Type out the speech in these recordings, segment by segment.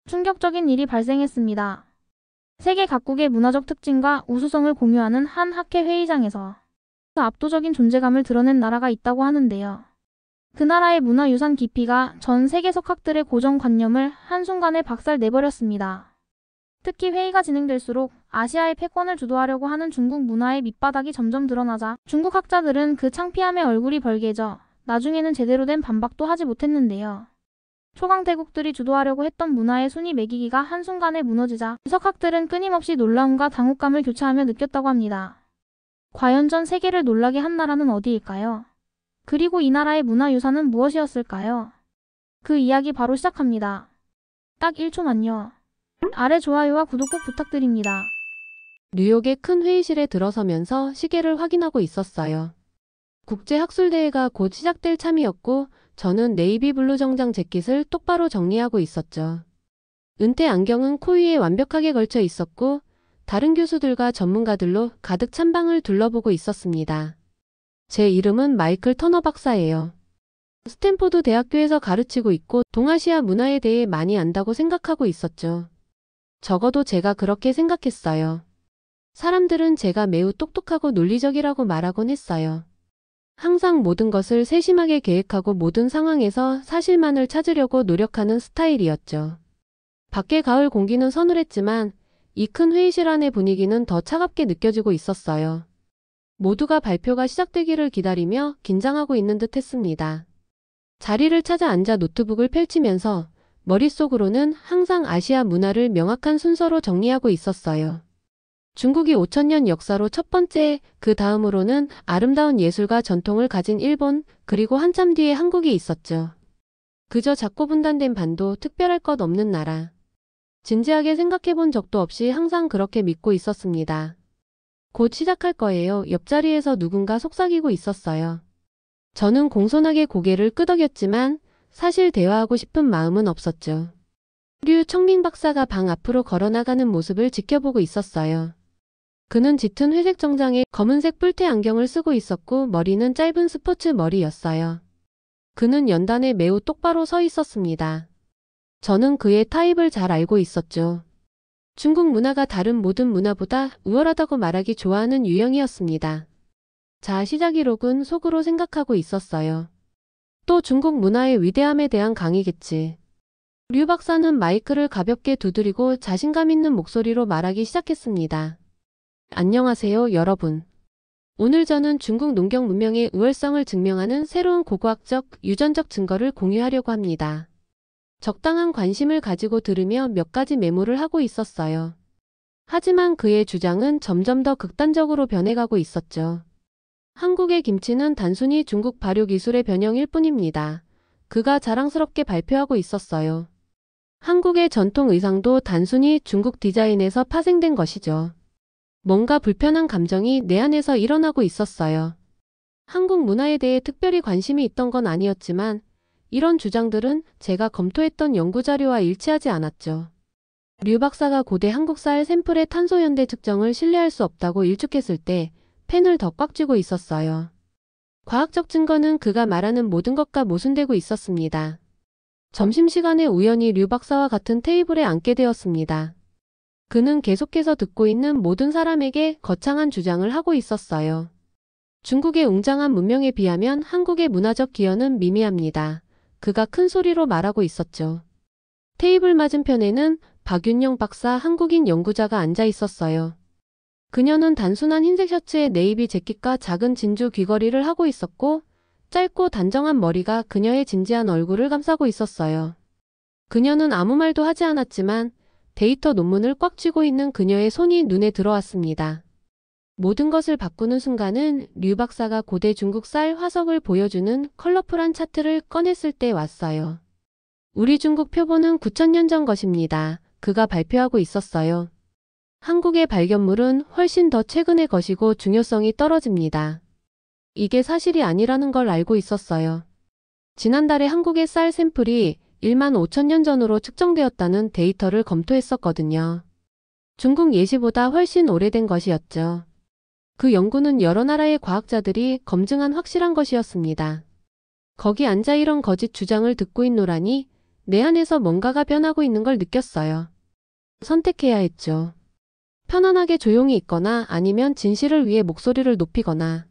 충격적인 일이 발생했습니다. 세계 각국의 문화적 특징과 우수성을 공유하는 한 학회 회의장에서 압도적인 존재감을 드러낸 나라가 있다고 하는데요. 그 나라의 문화유산 깊이가 전 세계 석학들의 고정관념을 한순간에 박살내버렸습니다. 특히 회의가 진행될수록 아시아의 패권을 주도하려고 하는 중국 문화의 밑바닥이 점점 드러나자 중국 학자들은 그 창피함에 얼굴이 벌게져 나중에는 제대로 된 반박도 하지 못했는데요. 초강대국들이 주도하려고 했던 문화의 순위 매기기가 한순간에 무너지자 석학들은 끊임없이 놀라움과 당혹감을 교차하며 느꼈다고 합니다. 과연 전 세계를 놀라게 한 나라는 어디일까요? 그리고 이 나라의 문화유산은 무엇이었을까요? 그 이야기 바로 시작합니다. 딱 1초만요. 아래 좋아요와 구독 꼭 부탁드립니다. 뉴욕의 큰 회의실에 들어서면서 시계를 확인하고 있었어요. 국제학술대회가 곧 시작될 참이었고 저는 네이비 블루 정장 재킷을 똑바로 정리하고 있었죠. 은퇴 안경은 코 위에 완벽하게 걸쳐 있었고 다른 교수들과 전문가들로 가득 찬 방을 둘러보고 있었습니다. 제 이름은 마이클 터너 박사예요. 스탠포드 대학교에서 가르치고 있고 동아시아 문화에 대해 많이 안다고 생각하고 있었죠. 적어도 제가 그렇게 생각했어요. 사람들은 제가 매우 똑똑하고 논리적이라고 말하곤 했어요. 항상 모든 것을 세심하게 계획하고 모든 상황에서 사실만을 찾으려고 노력하는 스타일이었죠. 밖의 가을 공기는 서늘했지만 이 큰 회의실 안의 분위기는 더 차갑게 느껴지고 있었어요. 모두가 발표가 시작되기를 기다리며 긴장하고 있는 듯 했습니다. 자리를 찾아 앉아 노트북을 펼치면서 머릿속으로는 항상 아시아 문화를 명확한 순서로 정리하고 있었어요. 중국이 5000년 역사로 첫 번째, 그 다음으로는 아름다운 예술과 전통을 가진 일본, 그리고 한참 뒤에 한국이 있었죠. 그저 작고 분단된 반도, 특별할 것 없는 나라. 진지하게 생각해본 적도 없이 항상 그렇게 믿고 있었습니다. 곧 시작할 거예요. 옆자리에서 누군가 속삭이고 있었어요. 저는 공손하게 고개를 끄덕였지만 사실 대화하고 싶은 마음은 없었죠. 류 청민 박사가 방 앞으로 걸어나가는 모습을 지켜보고 있었어요. 그는 짙은 회색 정장에 검은색 뿔테 안경을 쓰고 있었고 머리는 짧은 스포츠 머리였어요. 그는 연단에 매우 똑바로 서 있었습니다. 저는 그의 타입을 잘 알고 있었죠. 중국 문화가 다른 모든 문화보다 우월하다고 말하기 좋아하는 유형이었습니다. 자, 시작이로군 속으로 생각하고 있었어요. 또 중국 문화의 위대함에 대한 강의겠지. 류 박사는 마이크를 가볍게 두드리고 자신감 있는 목소리로 말하기 시작했습니다. 안녕하세요, 여러분. 오늘 저는 중국 농경 문명의 우월성을 증명하는 새로운 고고학적, 유전적 증거를 공유하려고 합니다. 적당한 관심을 가지고 들으며 몇 가지 메모를 하고 있었어요. 하지만 그의 주장은 점점 더 극단적으로 변해가고 있었죠. 한국의 김치는 단순히 중국 발효 기술의 변형일 뿐입니다. 그가 자랑스럽게 발표하고 있었어요. 한국의 전통 의상도 단순히 중국 디자인에서 파생된 것이죠. 뭔가 불편한 감정이 내 안에서 일어나고 있었어요. 한국 문화에 대해 특별히 관심이 있던 건 아니었지만 이런 주장들은 제가 검토했던 연구자료와 일치하지 않았죠. 류 박사가 고대 한국쌀 샘플의 탄소 연대 측정을 신뢰할 수 없다고 일축했을 때 펜을 더 꽉 쥐고 있었어요. 과학적 증거는 그가 말하는 모든 것과 모순되고 있었습니다. 점심시간에 우연히 류 박사와 같은 테이블에 앉게 되었습니다. 그는 계속해서 듣고 있는 모든 사람에게 거창한 주장을 하고 있었어요. 중국의 웅장한 문명에 비하면 한국의 문화적 기여는 미미합니다. 그가 큰 소리로 말하고 있었죠. 테이블 맞은편에는 박윤영 박사 한국인 연구자가 앉아 있었어요. 그녀는 단순한 흰색 셔츠에 네이비 재킷과 작은 진주 귀걸이를 하고 있었고 짧고 단정한 머리가 그녀의 진지한 얼굴을 감싸고 있었어요. 그녀는 아무 말도 하지 않았지만 데이터 논문을 꽉 쥐고 있는 그녀의 손이 눈에 들어왔습니다. 모든 것을 바꾸는 순간은 류 박사가 고대 중국 쌀 화석을 보여주는 컬러풀한 차트를 꺼냈을 때 왔어요. 우리 중국 표본은 9000년 전 것입니다. 그가 발표하고 있었어요. 한국의 발견물은 훨씬 더 최근의 것이고 중요성이 떨어집니다. 이게 사실이 아니라는 걸 알고 있었어요. 지난달에 한국의 쌀 샘플이 15,000년 전으로 측정되었다는 데이터를 검토했었거든요. 중국 예시보다 훨씬 오래된 것이었죠. 그 연구는 여러 나라의 과학자들이 검증한 확실한 것이었습니다. 거기 앉아 이런 거짓 주장을 듣고 있노라니 내 안에서 뭔가가 변하고 있는 걸 느꼈어요. 선택해야 했죠. 편안하게 조용히 있거나 아니면 진실을 위해 목소리를 높이거나.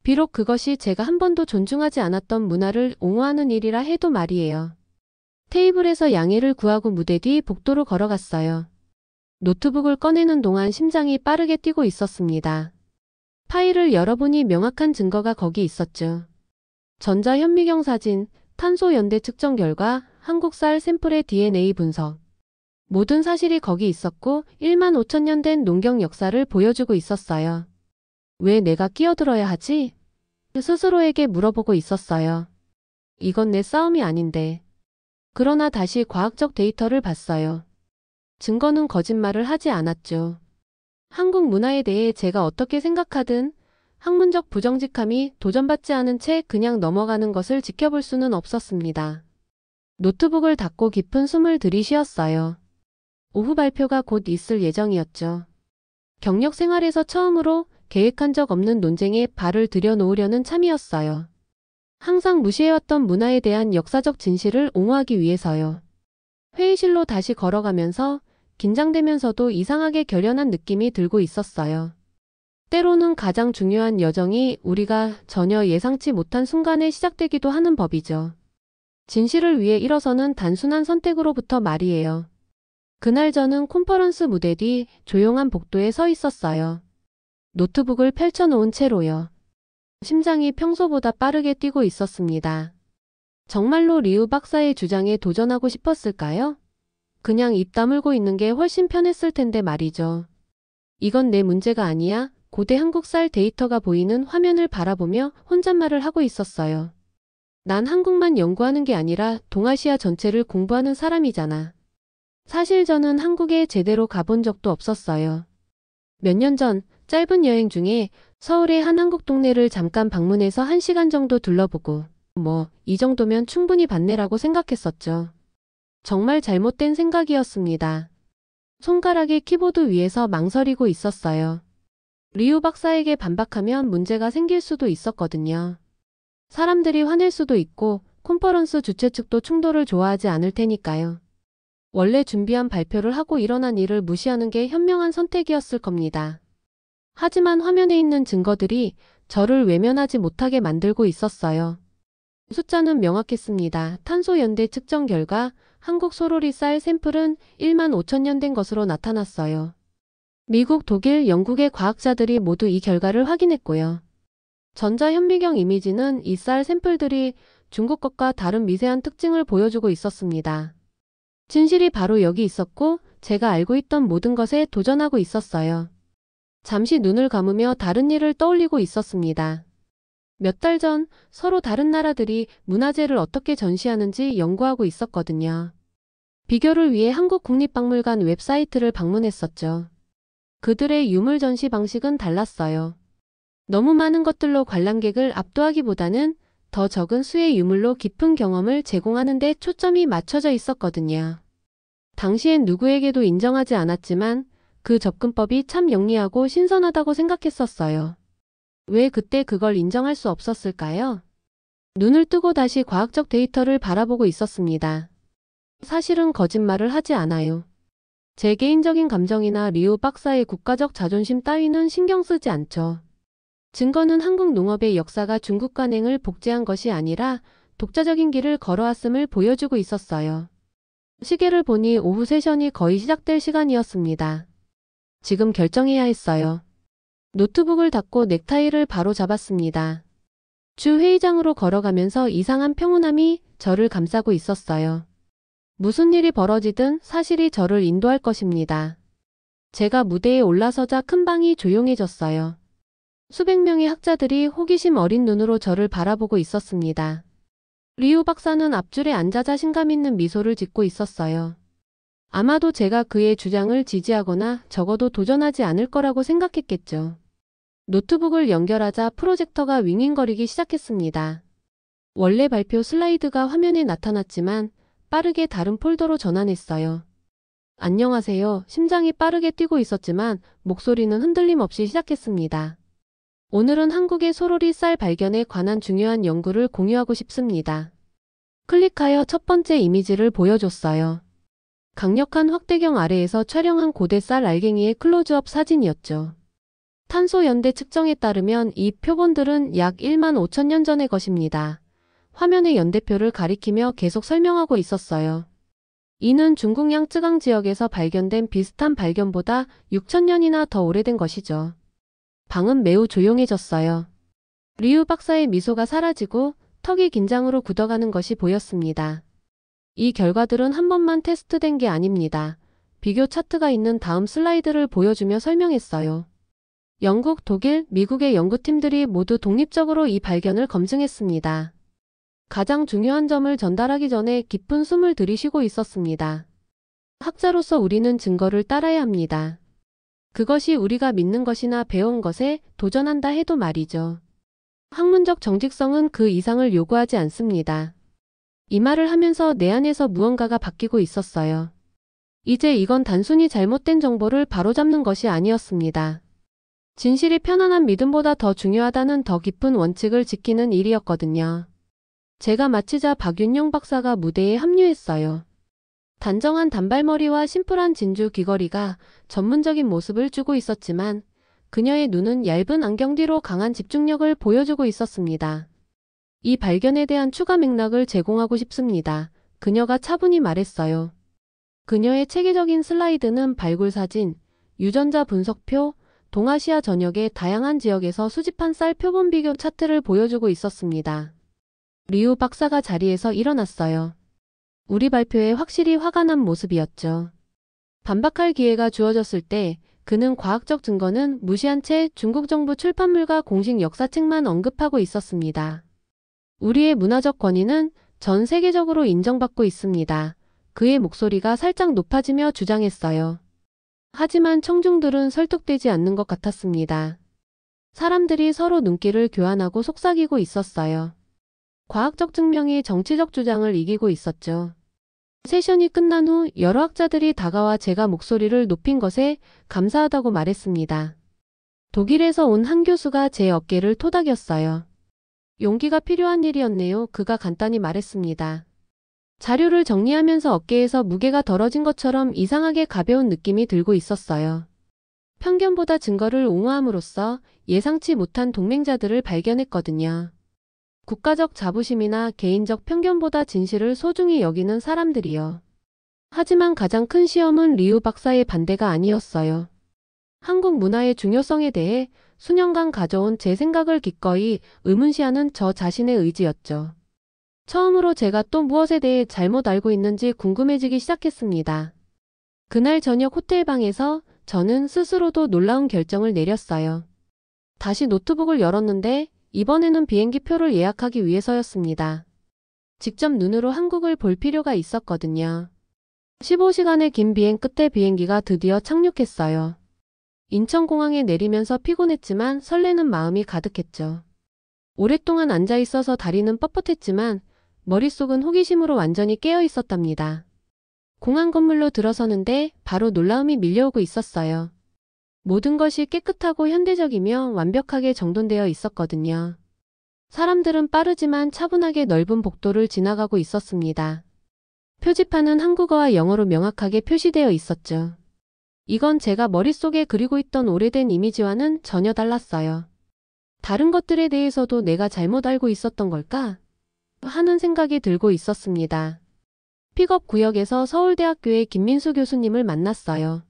비록 그것이 제가 한 번도 존중하지 않았던 문화를 옹호하는 일이라 해도 말이에요. 테이블에서 양해를 구하고 무대 뒤 복도로 걸어갔어요. 노트북을 꺼내는 동안 심장이 빠르게 뛰고 있었습니다. 파일을 열어보니 명확한 증거가 거기 있었죠. 전자현미경 사진, 탄소 연대 측정 결과, 한국 쌀 샘플의 DNA 분석. 모든 사실이 거기 있었고 1만 5천 년 된 농경 역사를 보여주고 있었어요. 왜 내가 끼어들어야 하지? 스스로에게 물어보고 있었어요. 이건 내 싸움이 아닌데. 그러나 다시 과학적 데이터를 봤어요. 증거는 거짓말을 하지 않았죠. 한국 문화에 대해 제가 어떻게 생각하든 학문적 부정직함이 도전받지 않은 채 그냥 넘어가는 것을 지켜볼 수는 없었습니다. 노트북을 닫고 깊은 숨을 들이쉬었어요. 오후 발표가 곧 있을 예정이었죠. 경력 생활에서 처음으로 계획한 적 없는 논쟁에 발을 들여놓으려는 참이었어요. 항상 무시해왔던 문화에 대한 역사적 진실을 옹호하기 위해서요. 회의실로 다시 걸어가면서 긴장되면서도 이상하게 결연한 느낌이 들고 있었어요. 때로는 가장 중요한 여정이 우리가 전혀 예상치 못한 순간에 시작되기도 하는 법이죠. 진실을 위해 일어서는 단순한 선택으로부터 말이에요. 그날 저는 콘퍼런스 무대 뒤 조용한 복도에 서 있었어요. 노트북을 펼쳐놓은 채로요. 심장이 평소보다 빠르게 뛰고 있었습니다. 정말로 리우 박사의 주장에 도전하고 싶었을까요? 그냥 입 다물고 있는 게 훨씬 편했을 텐데 말이죠. 이건 내 문제가 아니야. 고대 한국 쌀 데이터가 보이는 화면을 바라보며 혼잣말을 하고 있었어요. 난 한국만 연구하는 게 아니라 동아시아 전체를 공부하는 사람이잖아. 사실 저는 한국에 제대로 가본 적도 없었어요. 몇 년 전 짧은 여행 중에 서울의 한 한국 동네를 잠깐 방문해서 1시간 정도 둘러보고 이 정도면 충분히 봤네라고 생각했었죠. 정말 잘못된 생각이었습니다. 손가락이 키보드 위에서 망설이고 있었어요. 리우 박사에게 반박하면 문제가 생길 수도 있었거든요. 사람들이 화낼 수도 있고 콘퍼런스 주최 측도 충돌을 좋아하지 않을 테니까요. 원래 준비한 발표를 하고 일어난 일을 무시하는 게 현명한 선택이었을 겁니다. 하지만 화면에 있는 증거들이 저를 외면하지 못하게 만들고 있었어요. 숫자는 명확했습니다. 탄소 연대 측정 결과 한국 소로리 쌀 샘플은 1만 5천 년 된 것으로 나타났어요. 미국, 독일, 영국의 과학자들이 모두 이 결과를 확인했고요. 전자현미경 이미지는 이 쌀 샘플들이 중국 것과 다른 미세한 특징을 보여주고 있었습니다. 진실이 바로 여기 있었고 제가 알고 있던 모든 것에 도전하고 있었어요. 잠시 눈을 감으며 다른 일을 떠올리고 있었습니다. 몇 달 전 서로 다른 나라들이 문화재를 어떻게 전시하는지 연구하고 있었거든요. 비교를 위해 한국국립박물관 웹사이트를 방문했었죠. 그들의 유물 전시 방식은 달랐어요. 너무 많은 것들로 관람객을 압도하기보다는 더 적은 수의 유물로 깊은 경험을 제공하는 데 초점이 맞춰져 있었거든요. 당시엔 누구에게도 인정하지 않았지만 그 접근법이 참 영리하고 신선하다고 생각했었어요. 왜 그때 그걸 인정할 수 없었을까요? 눈을 뜨고 다시 과학적 데이터를 바라보고 있었습니다. 사실은 거짓말을 하지 않아요. 제 개인적인 감정이나 리우 박사의 국가적 자존심 따위는 신경 쓰지 않죠. 증거는 한국 농업의 역사가 중국 관행을 복제한 것이 아니라 독자적인 길을 걸어왔음을 보여주고 있었어요. 시계를 보니 오후 세션이 거의 시작될 시간이었습니다. 지금 결정해야 했어요. 노트북을 닫고 넥타이를 바로 잡았습니다. 주 회의장으로 걸어가면서 이상한 평온함이 저를 감싸고 있었어요. 무슨 일이 벌어지든 사실이 저를 인도할 것입니다. 제가 무대에 올라서자 큰 방이 조용해졌어요. 수백 명의 학자들이 호기심 어린 눈으로 저를 바라보고 있었습니다. 리우 박사는 앞줄에 앉아 자신감 있는 미소를 짓고 있었어요. 아마도 제가 그의 주장을 지지하거나 적어도 도전하지 않을 거라고 생각했겠죠. 노트북을 연결하자 프로젝터가 윙윙거리기 시작했습니다. 원래 발표 슬라이드가 화면에 나타났지만 빠르게 다른 폴더로 전환했어요. 안녕하세요. 심장이 빠르게 뛰고 있었지만 목소리는 흔들림 없이 시작했습니다. 오늘은 한국의 소로리 쌀 발견에 관한 중요한 연구를 공유하고 싶습니다. 클릭하여 첫 번째 이미지를 보여줬어요. 강력한 확대경 아래에서 촬영한 고대 쌀 알갱이의 클로즈업 사진이었죠. 탄소 연대 측정에 따르면 이 표본들은 약 1만 5천 년 전의 것입니다. 화면의 연대표를 가리키며 계속 설명하고 있었어요. 이는 중국 양쯔강 지역에서 발견된 비슷한 발견보다 6천 년이나 더 오래된 것이죠. 방은 매우 조용해졌어요. 리우 박사의 미소가 사라지고 턱이 긴장으로 굳어가는 것이 보였습니다. 이 결과들은 한 번만 테스트된 게 아닙니다. 비교 차트가 있는 다음 슬라이드를 보여주며 설명했어요. 영국, 독일, 미국의 연구팀들이 모두 독립적으로 이 발견을 검증했습니다. 가장 중요한 점을 전달하기 전에 깊은 숨을 들이쉬고 있었습니다. 학자로서 우리는 증거를 따라야 합니다. 그것이 우리가 믿는 것이나 배운 것에 도전한다 해도 말이죠. 학문적 정직성은 그 이상을 요구하지 않습니다. 이 말을 하면서 내 안에서 무언가가 바뀌고 있었어요. 이제 이건 단순히 잘못된 정보를 바로잡는 것이 아니었습니다. 진실이 편안한 믿음보다 더 중요하다는 더 깊은 원칙을 지키는 일이었거든요. 제가 마치자 박윤용 박사가 무대에 합류했어요. 단정한 단발머리와 심플한 진주 귀걸이가 전문적인 모습을 주고 있었지만 그녀의 눈은 얇은 안경 뒤로 강한 집중력을 보여주고 있었습니다. 이 발견에 대한 추가 맥락을 제공하고 싶습니다. 그녀가 차분히 말했어요. 그녀의 체계적인 슬라이드는 발굴 사진, 유전자 분석표, 동아시아 전역의 다양한 지역에서 수집한 쌀 표본 비교 차트를 보여주고 있었습니다. 리우 박사가 자리에서 일어났어요. 우리 발표에 확실히 화가 난 모습이었죠. 반박할 기회가 주어졌을 때 그는 과학적 증거는 무시한 채 중국 정부 출판물과 공식 역사책만 언급하고 있었습니다. 우리의 문화적 권위는 전 세계적으로 인정받고 있습니다. 그의 목소리가 살짝 높아지며 주장했어요. 하지만 청중들은 설득되지 않는 것 같았습니다. 사람들이 서로 눈길을 교환하고 속삭이고 있었어요. 과학적 증명이 정치적 주장을 이기고 있었죠. 세션이 끝난 후 여러 학자들이 다가와 제가 목소리를 높인 것에 감사하다고 말했습니다. 독일에서 온 한 교수가 제 어깨를 토닥였어요. 용기가 필요한 일이었네요. 그가 간단히 말했습니다. 자료를 정리하면서 어깨에서 무게가 덜어진 것처럼 이상하게 가벼운 느낌이 들고 있었어요. 편견보다 증거를 옹호함으로써 예상치 못한 동맹자들을 발견했거든요. 국가적 자부심이나 개인적 편견보다 진실을 소중히 여기는 사람들이요. 하지만 가장 큰 시험은 리우 박사의 반대가 아니었어요. 한국 문화의 중요성에 대해 수년간 가져온 제 생각을 기꺼이 의문시하는 저 자신의 의지였죠. 처음으로 제가 또 무엇에 대해 잘못 알고 있는지 궁금해지기 시작했습니다. 그날 저녁 호텔방에서 저는 스스로도 놀라운 결정을 내렸어요. 다시 노트북을 열었는데 이번에는 비행기 표를 예약하기 위해서였습니다. 직접 눈으로 한국을 볼 필요가 있었거든요. 15시간의 긴 비행 끝에 비행기가 드디어 착륙했어요. 인천공항에 내리면서 피곤했지만 설레는 마음이 가득했죠. 오랫동안 앉아 있어서 다리는 뻣뻣했지만 머릿속은 호기심으로 완전히 깨어 있었답니다. 공항 건물로 들어서는데 바로 놀라움이 밀려오고 있었어요. 모든 것이 깨끗하고 현대적이며 완벽하게 정돈되어 있었거든요. 사람들은 빠르지만 차분하게 넓은 복도를 지나가고 있었습니다. 표지판은 한국어와 영어로 명확하게 표시되어 있었죠. 이건 제가 머릿속에 그리고 있던 오래된 이미지와는 전혀 달랐어요. 다른 것들에 대해서도 내가 잘못 알고 있었던 걸까? 하는 생각이 들고 있었습니다. 픽업 구역에서 서울대학교의 김민수 교수님을 만났어요.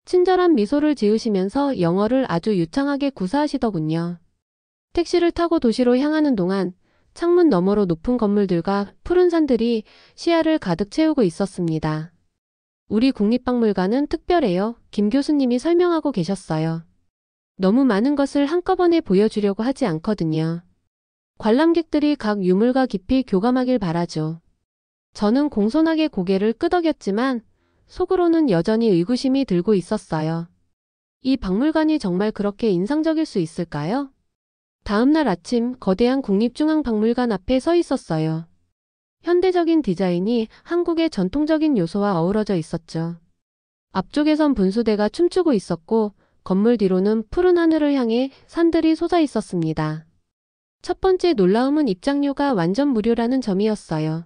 친절한 미소를 지으시면서 영어를 아주 유창하게 구사하시더군요. 택시를 타고 도시로 향하는 동안 창문 너머로 높은 건물들과 푸른 산들이 시야를 가득 채우고 있었습니다. 우리 국립박물관은 특별해요. 김 교수님이 설명하고 계셨어요. 너무 많은 것을 한꺼번에 보여주려고 하지 않거든요. 관람객들이 각 유물과 깊이 교감하길 바라죠. 저는 공손하게 고개를 끄덕였지만 속으로는 여전히 의구심이 들고 있었어요. 이 박물관이 정말 그렇게 인상적일 수 있을까요? 다음 날 아침 거대한 국립중앙박물관 앞에 서 있었어요. 현대적인 디자인이 한국의 전통적인 요소와 어우러져 있었죠. 앞쪽에선 분수대가 춤추고 있었고 건물 뒤로는 푸른 하늘을 향해 산들이 솟아 있었습니다. 첫 번째 놀라움은 입장료가 완전 무료라는 점이었어요.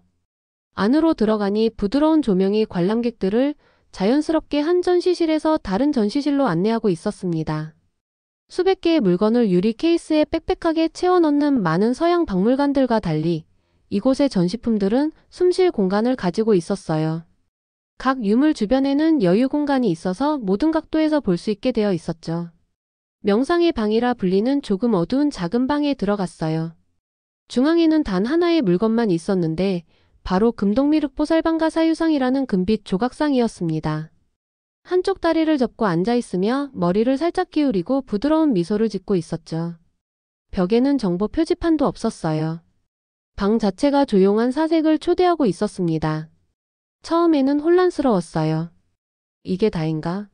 안으로 들어가니 부드러운 조명이 관람객들을 자연스럽게 한 전시실에서 다른 전시실로 안내하고 있었습니다. 수백 개의 물건을 유리 케이스에 빽빽하게 채워 넣는 많은 서양 박물관들과 달리 이곳의 전시품들은 숨쉴 공간을 가지고 있었어요. 각 유물 주변에는 여유 공간이 있어서 모든 각도에서 볼 수 있게 되어 있었죠. 명상의 방이라 불리는 조금 어두운 작은 방에 들어갔어요. 중앙에는 단 하나의 물건만 있었는데 바로 금동미륵보살방가 사유상이라는 금빛 조각상이었습니다. 한쪽 다리를 접고 앉아있으며 머리를 살짝 기울이고 부드러운 미소를 짓고 있었죠. 벽에는 정보 표지판도 없었어요. 방 자체가 조용한 사색을 초대하고 있었습니다. 처음에는 혼란스러웠어요. 이게 다인가?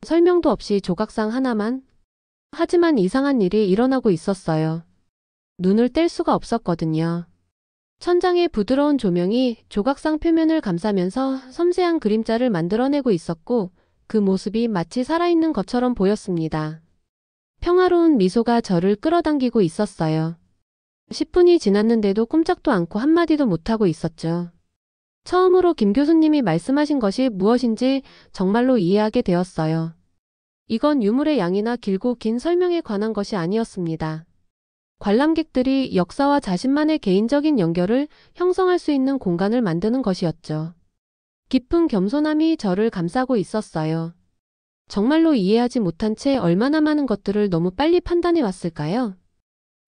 설명도 없이 조각상 하나만? 하지만 이상한 일이 일어나고 있었어요. 눈을 뗄 수가 없었거든요. 천장의 부드러운 조명이 조각상 표면을 감싸면서 섬세한 그림자를 만들어내고 있었고 그 모습이 마치 살아있는 것처럼 보였습니다. 평화로운 미소가 저를 끌어당기고 있었어요. 10분이 지났는데도 꼼짝도 않고 한마디도 못하고 있었죠. 처음으로 김 교수님이 말씀하신 것이 무엇인지 정말로 이해하게 되었어요. 이건 유물의 양이나 길고 긴 설명에 관한 것이 아니었습니다. 관람객들이 역사와 자신만의 개인적인 연결을 형성할 수 있는 공간을 만드는 것이었죠. 깊은 겸손함이 저를 감싸고 있었어요. 정말로 이해하지 못한 채 얼마나 많은 것들을 너무 빨리 판단해 왔을까요?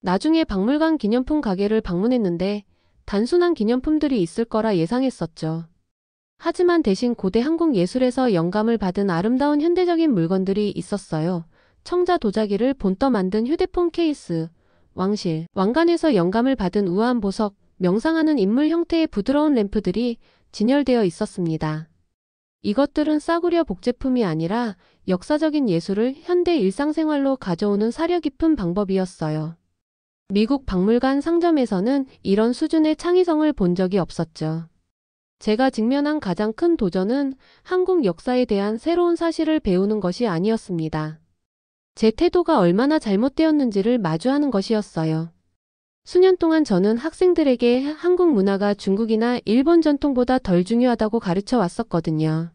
나중에 박물관 기념품 가게를 방문했는데 단순한 기념품들이 있을 거라 예상했었죠. 하지만 대신 고대 한국 예술에서 영감을 받은 아름다운 현대적인 물건들이 있었어요. 청자 도자기를 본떠 만든 휴대폰 케이스, 왕실, 왕관에서 영감을 받은 우아한 보석, 명상하는 인물 형태의 부드러운 램프들이 진열되어 있었습니다. 이것들은 싸구려 복제품이 아니라 역사적인 예술을 현대 일상생활로 가져오는 사려 깊은 방법이었어요. 미국 박물관 상점에서는 이런 수준의 창의성을 본 적이 없었죠. 제가 직면한 가장 큰 도전은 한국 역사에 대한 새로운 사실을 배우는 것이 아니었습니다. 제 태도가 얼마나 잘못되었는지를 마주하는 것이었어요. 수년 동안 저는 학생들에게 한국 문화가 중국이나 일본 전통보다 덜 중요하다고 가르쳐 왔었거든요.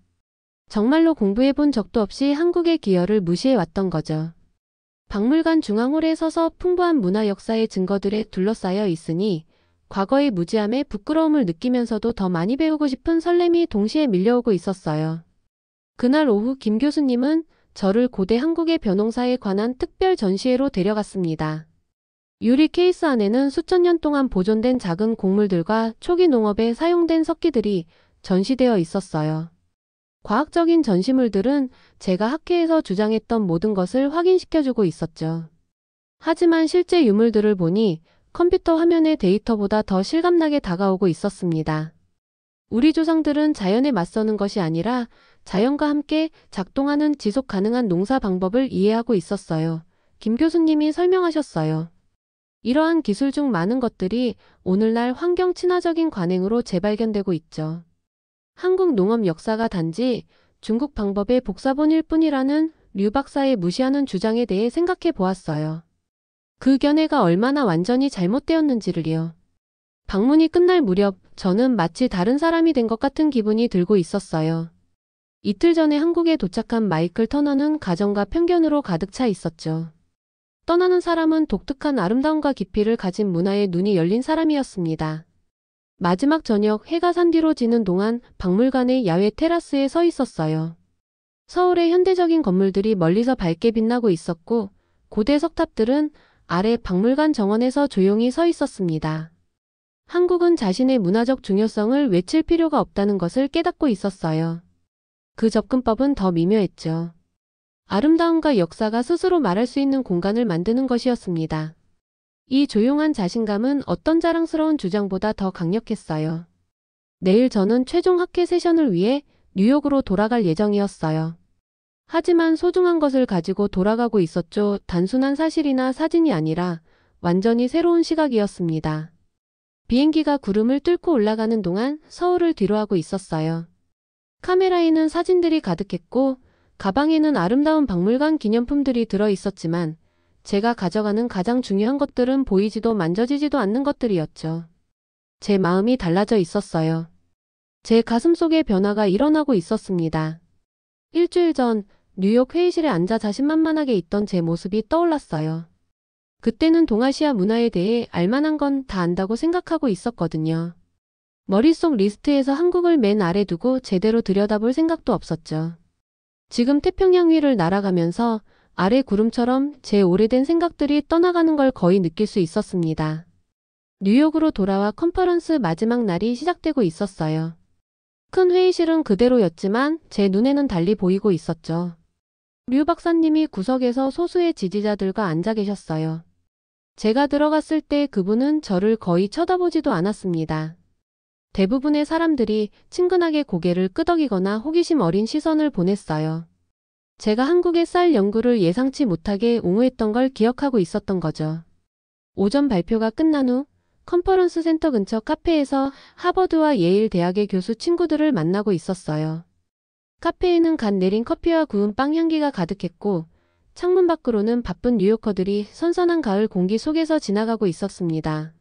정말로 공부해 본 적도 없이 한국의 기여를 무시해 왔던 거죠. 박물관 중앙홀에 서서 풍부한 문화 역사의 증거들에 둘러싸여 있으니 과거의 무지함에 부끄러움을 느끼면서도 더 많이 배우고 싶은 설렘이 동시에 밀려오고 있었어요. 그날 오후 김 교수님은 저를 고대 한국의 벼농사에 관한 특별 전시회로 데려갔습니다. 유리 케이스 안에는 수천 년 동안 보존된 작은 곡물들과 초기 농업에 사용된 석기들이 전시되어 있었어요. 과학적인 전시물들은 제가 학회에서 주장했던 모든 것을 확인시켜주고 있었죠. 하지만 실제 유물들을 보니 컴퓨터 화면의 데이터보다 더 실감나게 다가오고 있었습니다. 우리 조상들은 자연에 맞서는 것이 아니라 자연과 함께 작동하는 지속 가능한 농사 방법을 이해하고 있었어요. 김 교수님이 설명하셨어요. 이러한 기술 중 많은 것들이 오늘날 환경 친화적인 관행으로 재발견되고 있죠. 한국 농업 역사가 단지 중국 방법의 복사본일 뿐이라는 류 박사의 무시하는 주장에 대해 생각해 보았어요. 그 견해가 얼마나 완전히 잘못되었는지를요. 방문이 끝날 무렵 저는 마치 다른 사람이 된 것 같은 기분이 들고 있었어요. 이틀 전에 한국에 도착한 마이클 터너는 가정과 편견으로 가득 차 있었죠. 떠나는 사람은 독특한 아름다움과 깊이를 가진 문화에 눈이 열린 사람이었습니다. 마지막 저녁 해가 산 뒤로 지는 동안 박물관의 야외 테라스에 서 있었어요. 서울의 현대적인 건물들이 멀리서 밝게 빛나고 있었고 고대 석탑들은 아래 박물관 정원에서 조용히 서 있었습니다. 한국은 자신의 문화적 중요성을 외칠 필요가 없다는 것을 깨닫고 있었어요. 그 접근법은 더 미묘했죠. 아름다움과 역사가 스스로 말할 수 있는 공간을 만드는 것이었습니다. 이 조용한 자신감은 어떤 자랑스러운 주장보다 더 강력했어요. 내일 저는 최종 학회 세션을 위해 뉴욕으로 돌아갈 예정이었어요. 하지만 소중한 것을 가지고 돌아가고 있었죠. 단순한 사실이나 사진이 아니라 완전히 새로운 시각이었습니다. 비행기가 구름을 뚫고 올라가는 동안 서울을 뒤로하고 있었어요. 카메라에는 사진들이 가득했고 가방에는 아름다운 박물관 기념품들이 들어 있었지만 제가 가져가는 가장 중요한 것들은 보이지도 만져지지도 않는 것들이었죠. 제 마음이 달라져 있었어요. 제 가슴속에 변화가 일어나고 있었습니다. 일주일 전 뉴욕 회의실에 앉아 자신만만하게 있던 제 모습이 떠올랐어요. 그때는 동아시아 문화에 대해 알만한 건 다 안다고 생각하고 있었거든요. 머릿속 리스트에서 한국을 맨 아래 두고 제대로 들여다볼 생각도 없었죠. 지금 태평양 위를 날아가면서 아래 구름처럼 제 오래된 생각들이 떠나가는 걸 거의 느낄 수 있었습니다. 뉴욕으로 돌아와 컨퍼런스 마지막 날이 시작되고 있었어요. 큰 회의실은 그대로였지만 제 눈에는 달리 보이고 있었죠. 류 박사님이 구석에서 소수의 지지자들과 앉아 계셨어요. 제가 들어갔을 때 그분은 저를 거의 쳐다보지도 않았습니다. 대부분의 사람들이 친근하게 고개를 끄덕이거나 호기심 어린 시선을 보냈어요. 제가 한국의 쌀 연구를 예상치 못하게 옹호했던 걸 기억하고 있었던 거죠. 오전 발표가 끝난 후 컨퍼런스 센터 근처 카페에서 하버드와 예일 대학의 교수 친구들을 만나고 있었어요. 카페에는 갓 내린 커피와 구운 빵 향기가 가득했고 창문 밖으로는 바쁜 뉴요커들이 선선한 가을 공기 속에서 지나가고 있었습니다.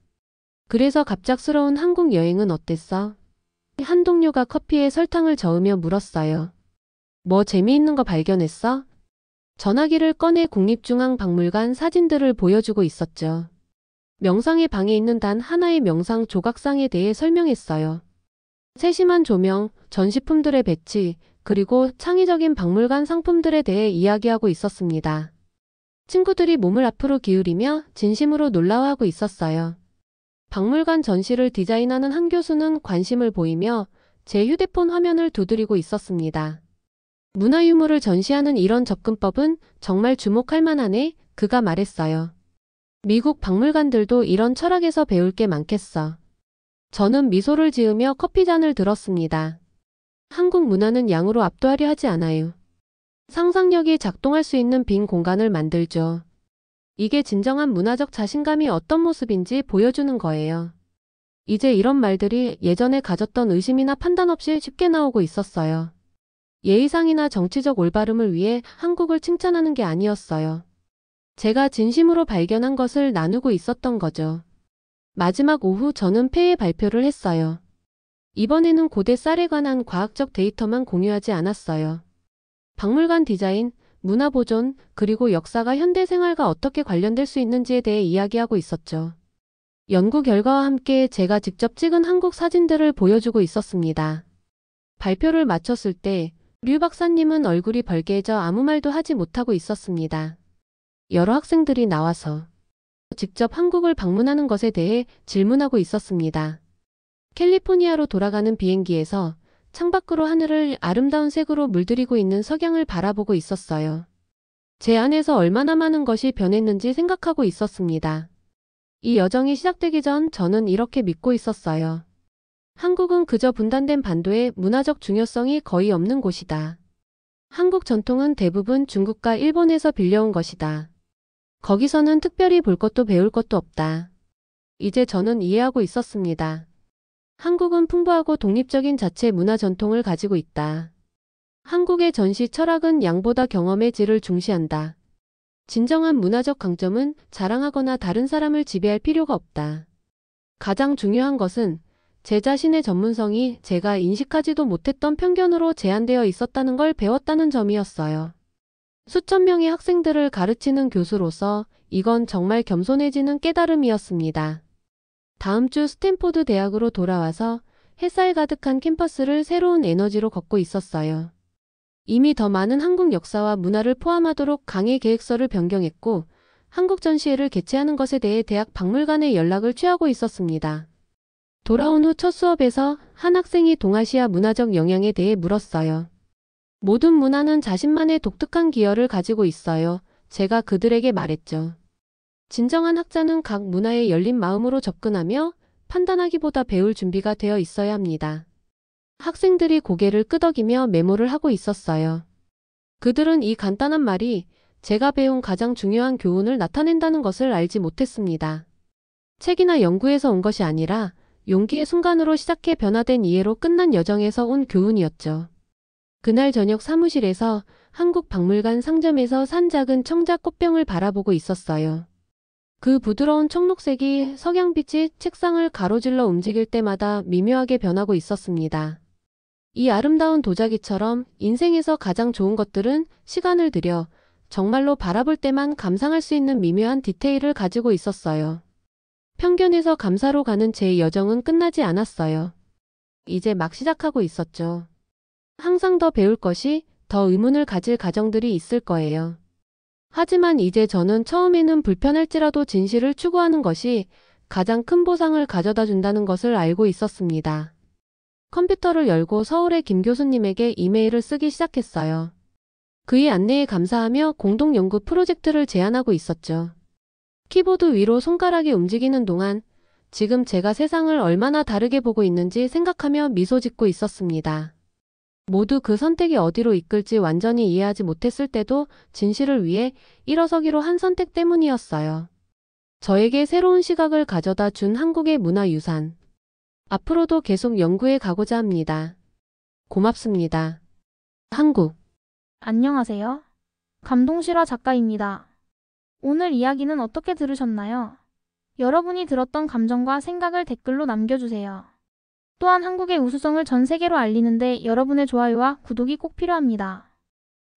그래서 갑작스러운 한국 여행은 어땠어? 한 동료가 커피에 설탕을 저으며 물었어요. 뭐 재미있는 거 발견했어? 전화기를 꺼내 국립중앙박물관 사진들을 보여주고 있었죠. 명상의 방에 있는 단 하나의 명상 조각상에 대해 설명했어요. 세심한 조명, 전시품들의 배치, 그리고 창의적인 박물관 상품들에 대해 이야기하고 있었습니다. 친구들이 몸을 앞으로 기울이며 진심으로 놀라워하고 있었어요. 박물관 전시를 디자인하는 한 교수는 관심을 보이며 제 휴대폰 화면을 두드리고 있었습니다. 문화 유물을 전시하는 이런 접근법은 정말 주목할 만하네, 그가 말했어요. 미국 박물관들도 이런 철학에서 배울 게 많겠어. 저는 미소를 지으며 커피잔을 들었습니다. 한국 문화는 양으로 압도하려 하지 않아요. 상상력이 작동할 수 있는 빈 공간을 만들죠. 이게 진정한 문화적 자신감이 어떤 모습인지 보여주는 거예요. 이제 이런 말들이 예전에 가졌던 의심이나 판단 없이 쉽게 나오고 있었어요. 예의상이나 정치적 올바름을 위해 한국을 칭찬하는 게 아니었어요. 제가 진심으로 발견한 것을 나누고 있었던 거죠. 마지막 오후 저는 폐회 발표를 했어요. 이번에는 고대 쌀에 관한 과학적 데이터만 공유하지 않았어요. 박물관 디자인, 문화 보존, 그리고 역사가 현대 생활과 어떻게 관련될 수 있는지에 대해 이야기하고 있었죠. 연구 결과와 함께 제가 직접 찍은 한국 사진들을 보여주고 있었습니다. 발표를 마쳤을 때 류 박사님은 얼굴이 벌개져 아무 말도 하지 못하고 있었습니다. 여러 학생들이 나와서 직접 한국을 방문하는 것에 대해 질문하고 있었습니다. 캘리포니아로 돌아가는 비행기에서 창밖으로 하늘을 아름다운 색으로 물들이고 있는 석양을 바라보고 있었어요. 제 안에서 얼마나 많은 것이 변했는지 생각하고 있었습니다. 이 여정이 시작되기 전 저는 이렇게 믿고 있었어요. 한국은 그저 분단된 반도의 문화적 중요성이 거의 없는 곳이다. 한국 전통은 대부분 중국과 일본에서 빌려온 것이다. 거기서는 특별히 볼 것도 배울 것도 없다. 이제 저는 이해하고 있었습니다. 한국은 풍부하고 독립적인 자체 문화 전통을 가지고 있다. 한국의 전시 철학은 양보다 경험의 질을 중시한다. 진정한 문화적 강점은 자랑하거나 다른 사람을 지배할 필요가 없다. 가장 중요한 것은 제 자신의 전문성이 제가 인식하지도 못했던 편견으로 제한되어 있었다는 걸 배웠다는 점이었어요. 수천 명의 학생들을 가르치는 교수로서 이건 정말 겸손해지는 깨달음이었습니다. 다음 주 스탠포드 대학으로 돌아와서 햇살 가득한 캠퍼스를 새로운 에너지로 걷고 있었어요. 이미 더 많은 한국 역사와 문화를 포함하도록 강의 계획서를 변경했고 한국 전시회를 개최하는 것에 대해 대학 박물관에 연락을 취하고 있었습니다. 돌아온 후 첫 수업에서 한 학생이 동아시아 문화적 영향에 대해 물었어요. 모든 문화는 자신만의 독특한 기여를 가지고 있어요. 제가 그들에게 말했죠. 진정한 학자는 각 문화에 열린 마음으로 접근하며 판단하기보다 배울 준비가 되어 있어야 합니다. 학생들이 고개를 끄덕이며 메모를 하고 있었어요. 그들은 이 간단한 말이 제가 배운 가장 중요한 교훈을 나타낸다는 것을 알지 못했습니다. 책이나 연구에서 온 것이 아니라 용기의 순간으로 시작해 변화된 이해로 끝난 여정에서 온 교훈이었죠. 그날 저녁 사무실에서 한국 박물관 상점에서 산 작은 청자 꽃병을 바라보고 있었어요. 그 부드러운 청록색이 석양빛이 책상을 가로질러 움직일 때마다 미묘하게 변하고 있었습니다. 이 아름다운 도자기처럼 인생에서 가장 좋은 것들은 시간을 들여 정말로 바라볼 때만 감상할 수 있는 미묘한 디테일을 가지고 있었어요. 편견에서 감사로 가는 제 여정은 끝나지 않았어요. 이제 막 시작하고 있었죠. 항상 더 배울 것이, 더 의문을 가질 가정들이 있을 거예요. 하지만 이제 저는 처음에는 불편할지라도 진실을 추구하는 것이 가장 큰 보상을 가져다 준다는 것을 알고 있었습니다. 컴퓨터를 열고 서울의 김 교수님에게 이메일을 쓰기 시작했어요. 그의 안내에 감사하며 공동 연구 프로젝트를 제안하고 있었죠. 키보드 위로 손가락이 움직이는 동안 지금 제가 세상을 얼마나 다르게 보고 있는지 생각하며 미소 짓고 있었습니다. 모두 그 선택이 어디로 이끌지 완전히 이해하지 못했을 때도 진실을 위해 일어서기로 한 선택 때문이었어요. 저에게 새로운 시각을 가져다 준 한국의 문화유산. 앞으로도 계속 연구해 가고자 합니다. 고맙습니다. 한국. 안녕하세요. 감동실화 작가입니다. 오늘 이야기는 어떻게 들으셨나요? 여러분이 들었던 감정과 생각을 댓글로 남겨주세요. 또한 한국의 우수성을 전 세계로 알리는데 여러분의 좋아요와 구독이 꼭 필요합니다.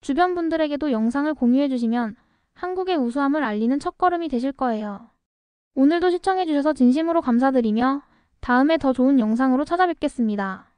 주변 분들에게도 영상을 공유해주시면 한국의 우수함을 알리는 첫걸음이 되실 거예요. 오늘도 시청해주셔서 진심으로 감사드리며 다음에 더 좋은 영상으로 찾아뵙겠습니다.